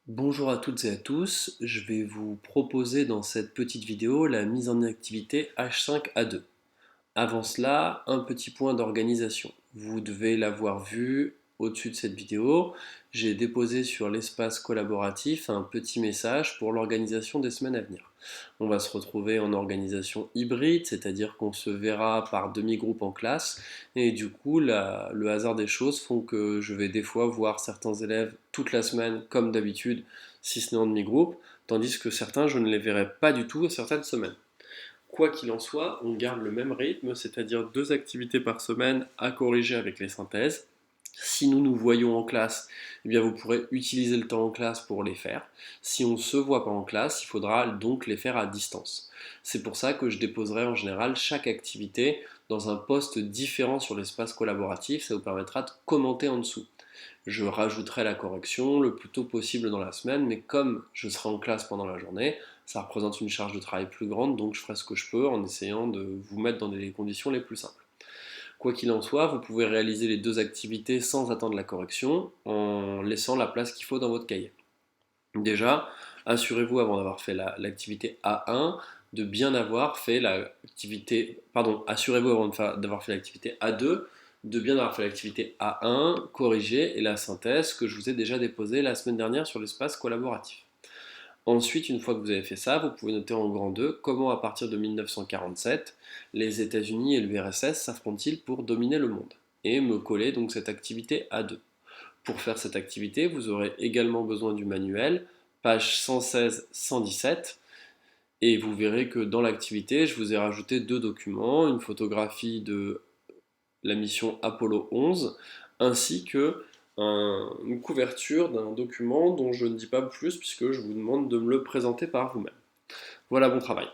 Bonjour à toutes et à tous, je vais vous proposer dans cette petite vidéo la mise en activité H5A2. Avant cela, un petit point d'organisation. Vous devez l'avoir vu au-dessus de cette vidéo. J'ai déposé sur l'espace collaboratif un petit message pour l'organisation des semaines à venir. On va se retrouver en organisation hybride, c'est-à-dire qu'on se verra par demi-groupe en classe. Et du coup, le hasard des choses font que je vais des fois voir certains élèves toute la semaine, comme d'habitude, si ce n'est en demi-groupe, tandis que certains, je ne les verrai pas du tout certaines semaines. Quoi qu'il en soit, on garde le même rythme, c'est-à-dire 2 activités par semaine à corriger avec les synthèses. Si nous nous voyons en classe, eh bien vous pourrez utiliser le temps en classe pour les faire. Si on ne se voit pas en classe, il faudra donc les faire à distance. C'est pour ça que je déposerai en général chaque activité dans un poste différent sur l'espace collaboratif. Ça vous permettra de commenter en dessous. Je rajouterai la correction le plus tôt possible dans la semaine, mais comme je serai en classe pendant la journée, ça représente une charge de travail plus grande, donc je ferai ce que je peux en essayant de vous mettre dans des conditions les plus simples. Quoi qu'il en soit, vous pouvez réaliser les 2 activités sans attendre la correction, en laissant la place qu'il faut dans votre cahier. Déjà, assurez-vous avant d'avoir fait l'activité A1 de bien avoir fait l'activité, pardon, assurez-vous avant d'avoir fait l'activité A2 de bien avoir fait l'activité A1, corrigée et la synthèse que je vous ai déjà déposée la semaine dernière sur l'espace collaboratif. Ensuite, une fois que vous avez fait ça, vous pouvez noter en grand 2 comment à partir de 1947, les États-Unis et l'URSS s'affrontent-ils pour dominer le monde, et me coller donc cette activité A2. Pour faire cette activité, vous aurez également besoin du manuel, page 116-117, et vous verrez que dans l'activité, je vous ai rajouté 2 documents, une photographie de la mission Apollo 11, ainsi que une couverture d'un document dont je ne dis pas plus puisque je vous demande de me le présenter par vous-même. Voilà, bon travail.